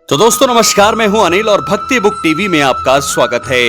तो दोस्तों नमस्कार, मैं हूं अनिल और भक्ति बुक टीवी में आपका स्वागत है।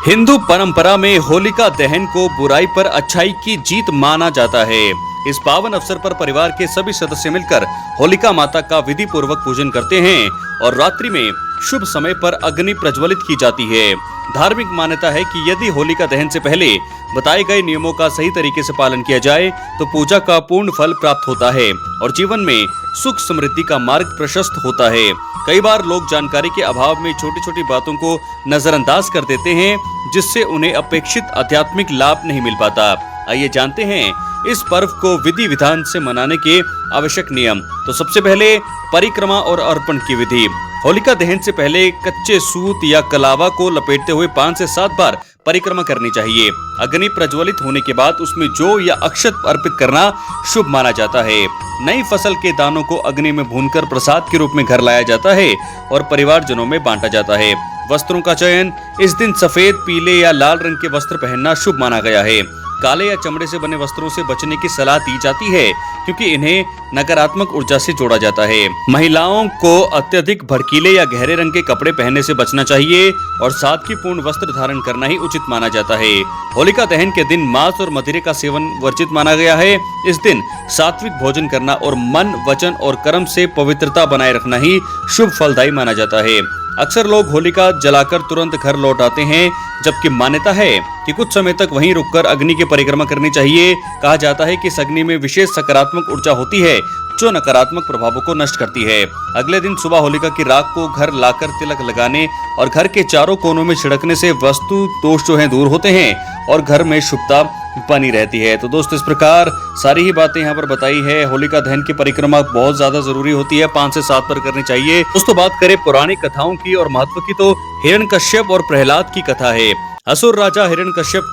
हिंदू परंपरा में होलिका दहन को बुराई पर अच्छाई की जीत माना जाता है। इस पावन अवसर पर परिवार के सभी सदस्य मिलकर होलिका माता का विधि पूर्वक पूजन करते हैं और रात्रि में शुभ समय पर अग्नि प्रज्वलित की जाती है। धार्मिक मान्यता है कि यदि होलिका दहन से पहले बताए गए नियमों का सही तरीके से पालन किया जाए तो पूजा का पूर्ण फल प्राप्त होता है और जीवन में सुख समृद्धि का मार्ग प्रशस्त होता है। कई बार लोग जानकारी के अभाव में छोटी छोटी बातों को नजरअंदाज कर देते हैं, जिससे उन्हें अपेक्षित आध्यात्मिक लाभ नहीं मिल पाता। आइए जानते हैं इस पर्व को विधि विधान से मनाने के आवश्यक नियम। तो सबसे पहले परिक्रमा और अर्पण की विधि। होलिका दहन से पहले कच्चे सूत या कलावा को लपेटते हुए 5 से 7 बार परिक्रमा करनी चाहिए। अग्नि प्रज्वलित होने के बाद उसमें जौ या अक्षत अर्पित करना शुभ माना जाता है। नई फसल के दानों को अग्नि में भूनकर प्रसाद के रूप में घर लाया जाता है और परिवारजनों में बांटा जाता है। वस्त्रों का चयन। इस दिन सफेद, पीले या लाल रंग के वस्त्र पहनना शुभ माना गया है। काले या चमड़े से बने वस्त्रों से बचने की सलाह दी जाती है, क्योंकि इन्हें नकारात्मक ऊर्जा से जोड़ा जाता है। महिलाओं को अत्यधिक भड़कीले या गहरे रंग के कपड़े पहनने से बचना चाहिए और सादगीपूर्ण वस्त्र धारण करना ही उचित माना जाता है। होलिका दहन के दिन मांस और मदिरे का सेवन वर्जित माना गया है। इस दिन सात्विक भोजन करना और मन, वचन और कर्म से पवित्रता बनाए रखना ही शुभ फलदायी माना जाता है। अक्सर लोग होलिका जलाकर तुरंत घर लौट आते हैं, जबकि मान्यता है कि कुछ समय तक वहीं रुककर अग्नि की परिक्रमा करनी चाहिए। कहा जाता है कि इस अग्नि में विशेष सकारात्मक ऊर्जा होती है जो नकारात्मक प्रभावों को नष्ट करती है। अगले दिन सुबह होलिका की राख को घर लाकर तिलक लगाने और घर के चारों कोनों में छिड़कने से वस्तु दोष जो है दूर होते हैं और घर में शुभता बनी रहती है। तो दोस्तों इस प्रकार सारी ही बातें यहाँ पर बताई है। होलिका दहन की परिक्रमा बहुत ज्यादा जरूरी होती है, 5 से 7 बार करनी चाहिए। दोस्तों बात करें पुरानी कथाओं की और महत्व की, तो हिरण्यकश्यप और प्रहलाद की कथा है। असुर राजा हिरण्यकश्यप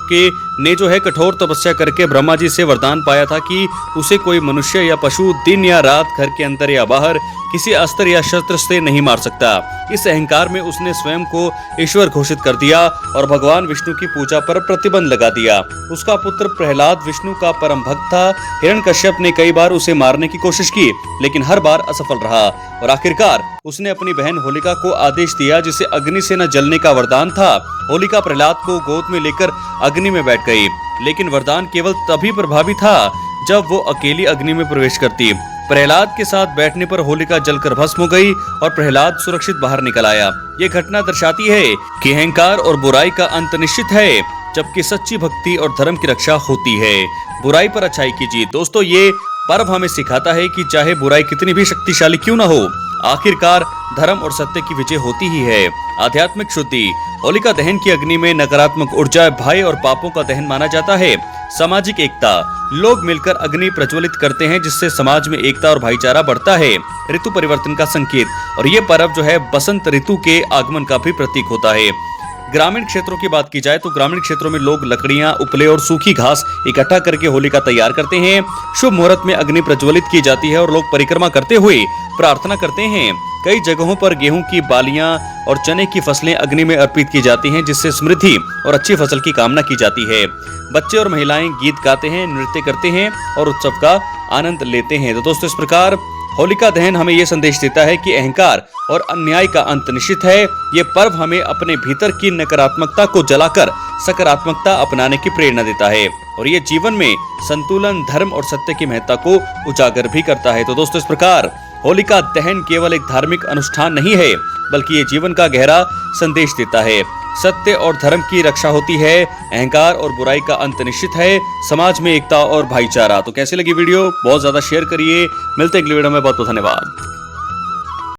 ने जो है कठोर तपस्या करके ब्रह्मा जी से वरदान पाया था कि उसे कोई मनुष्य या पशु दिन या रात घर के अंदर या बाहर किसी अस्त्र या शस्त्र से नहीं मार सकता। इस अहंकार में उसने स्वयं को ईश्वर घोषित कर दिया और भगवान विष्णु की पूजा पर प्रतिबंध लगा दिया। उसका पुत्र प्रहलाद विष्णु का परम भक्त था। हिरण्यकश्यप ने कई बार उसे मारने की कोशिश की, लेकिन हर बार असफल रहा और आखिरकार उसने अपनी बहन होलिका को आदेश दिया, जिसे अग्नि से न जलने का वरदान था। होलिका प्रहलाद को गोद में लेकर अग्नि में बैठ गई, लेकिन वरदान केवल तभी प्रभावी था जब वो अकेली अग्नि में प्रवेश करती। प्रहलाद के साथ बैठने पर होलिका जलकर भस्म हो गई और प्रहलाद सुरक्षित बाहर निकल आया। ये घटना दर्शाती है कि अहंकार और बुराई का अंत निश्चित है, जबकि सच्ची भक्ति और धर्म की रक्षा होती है। बुराई पर अच्छाई की जीत। दोस्तों ये पर्व हमें सिखाता है कि चाहे बुराई कितनी भी शक्तिशाली क्यों न हो, आखिरकार धर्म और सत्य की विजय होती ही है। आध्यात्मिक शुद्धि। होलिका दहन की अग्नि में नकारात्मक ऊर्जा, भय और पापों का दहन माना जाता है। सामाजिक एकता। लोग मिलकर अग्नि प्रज्वलित करते हैं, जिससे समाज में एकता और भाईचारा बढ़ता है। ऋतु परिवर्तन का संकेत। और ये पर्व जो है बसंत ऋतु के आगमन का भी प्रतीक होता है। ग्रामीण क्षेत्रों की बात की जाए तो ग्रामीण क्षेत्रों में लोग लकड़ियां, उपले और सूखी घास इकट्ठा करके होलिका तैयार करते हैं। शुभ मुहूर्त में अग्नि प्रज्वलित की जाती है और लोग परिक्रमा करते हुए प्रार्थना करते हैं। कई जगहों पर गेहूं की बालियां और चने की फसलें अग्नि में अर्पित की जाती हैं, जिससे समृद्धि और अच्छी फसल की कामना की जाती है। बच्चे और महिलाएं गीत गाते हैं, नृत्य करते हैं और उत्सव का आनंद लेते हैं। तो दोस्तों इस प्रकार होलिका दहन हमें यह संदेश देता है कि अहंकार और अन्याय का अंत निश्चित है। ये पर्व हमें अपने भीतर की नकारात्मकता को जलाकर सकारात्मकता अपनाने की प्रेरणा देता है और ये जीवन में संतुलन, धर्म और सत्य की महत्ता को उजागर भी करता है। तो दोस्तों इस प्रकार होलिका दहन केवल एक धार्मिक अनुष्ठान नहीं है, बल्कि ये जीवन का गहरा संदेश देता है। सत्य और धर्म की रक्षा होती है, अहंकार और बुराई का अंत निश्चित है, समाज में एकता और भाईचारा। तो कैसी लगी वीडियो? बहुत ज्यादा शेयर करिए। मिलते हैं अगली वीडियो में। बहुत बहुत धन्यवाद।